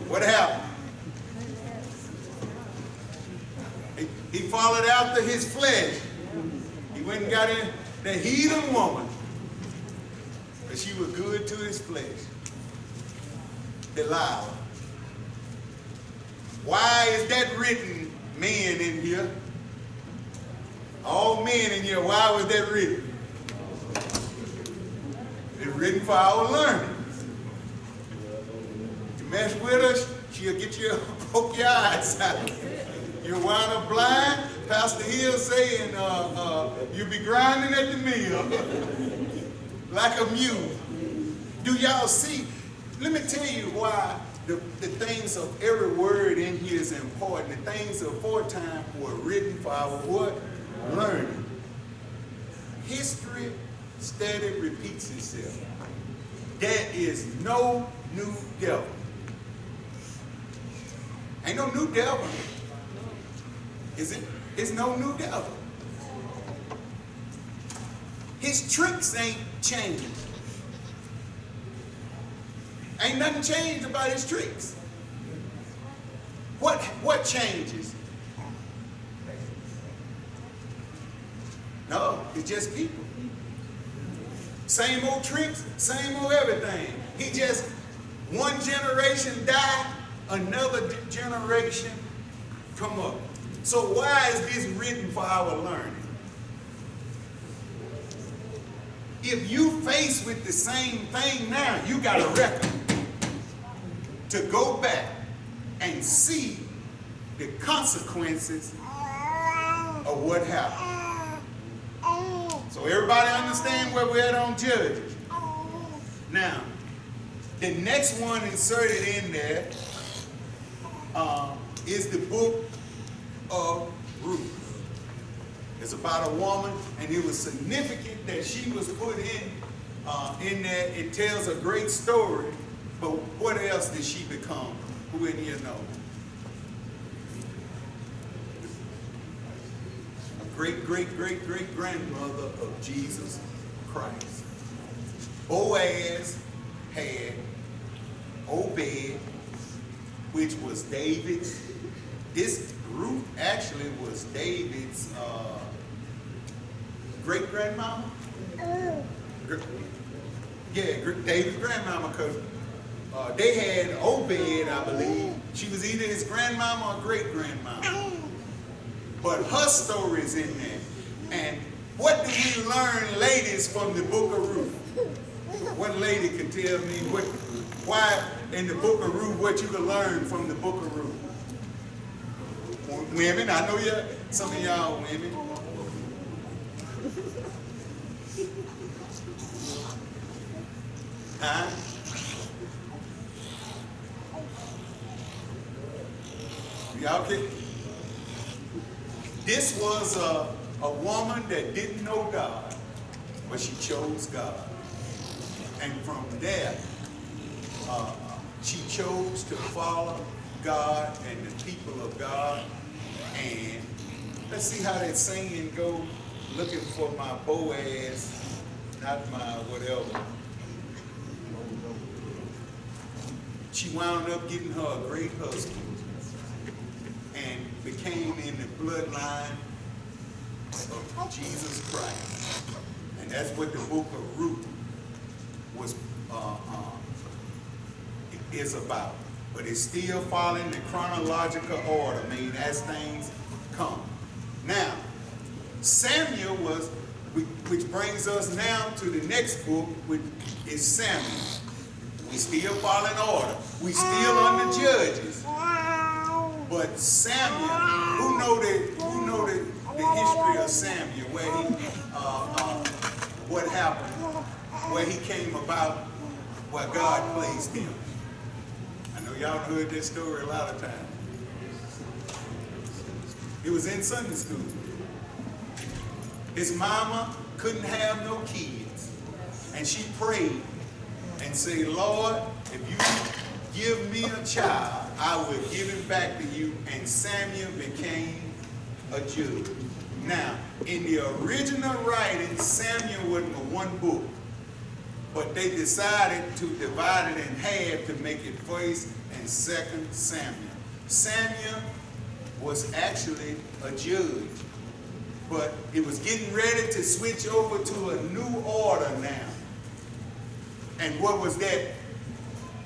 What happened? He followed after his flesh. He went and got in the heathen woman. But she was good to his flesh. Delilah. Why is that written, men in here? All men in here, why was that written? It's written for our learning. You mess with us, she'll get you, poke your eyes out. You wind up blind, Pastor Hill saying, you'll be grinding at the mill like a mule. Do y'all see? Let me tell you why the things of every word in here is important. The things aforetime were written for our what? Learning. History steady repeats itself. There is no new devil. Ain't no new devil. Is it? It's no new devil. His tricks ain't changed. Ain't nothing changed about his tricks. What changes? No, it's just people. Same old tricks, same old everything. He just, one generation died, another generation come up. So why is this written for our learning? If you face with the same thing now, you got a record to go back and see the consequences of what happened. So everybody understand where we're at on Judges. Now, the next one inserted in there is the book of Ruth. It's about a woman, and it was significant that she was put in there. It tells a great story, but what else did she become? Who in here know? A great-great-great-great-grandmother of Jesus Christ. Boaz had Obed, which was David's. This Ruth actually was David's great-grandmama? Yeah, David's grandmama, because they had Obed, I believe. She was either his grandmama or great-grandmama. But her story is in there. And what do we learn, ladies, from the book of Ruth? What lady can tell me why in the book of Ruth, what you can learn from the book of Ruth? Women, I know some of y'all women. Huh? Y'all okay? This was a woman that didn't know God, but she chose God. And from there, she chose to follow God and the people of God. And let's see how that singing go. Looking for my Boaz, not my whatever. She wound up getting her a great husband and became in the bloodline of Jesus Christ. And that's what the book of Ruth was is about. But it's still following the chronological order, I mean, as things come. Now, Samuel was, which brings us now to the next book, which is Samuel. We still following order. We still on the Judges. But Samuel, who know the history of Samuel, where he, what happened, where he came about, where God placed him. I know y'all heard this story a lot of times. It was in Sunday school. His mama couldn't have no kids. And she prayed and said, Lord, if you give me a child, I will give him back to you. And Samuel became a judge. Now, in the original writing, Samuel wasn't a one book. but they decided to divide it in half to make it 1st and 2nd Samuel. Samuel was actually a judge, but it was getting ready to switch over to a new order now. And what was that?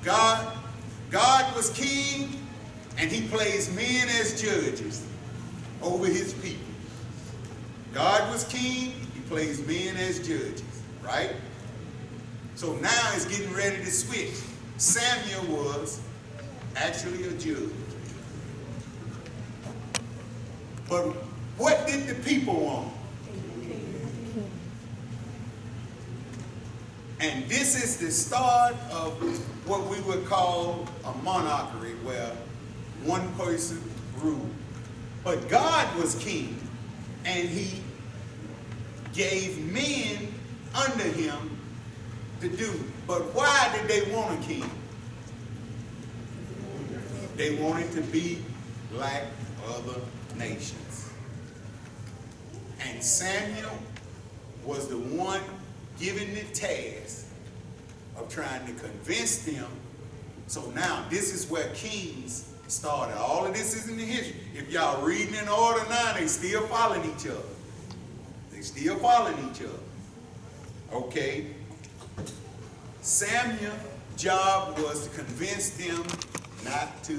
God was king, and he placed men as judges over his people. God was king, he placed men as judges, right? So now it's getting ready to switch. Samuel was actually a judge. But what did the people want? And this is the start of what we would call a monarchy, where one person ruled. But God was king, and he gave men under him to do. But why did they want a king? They wanted to be like other nations. And Samuel was the one given the task of trying to convince them. So now this is where kings started. All of this is in the history. If y'all reading in order now, they still following each other. They still following each other. Okay. Samuel's job was to convince them not to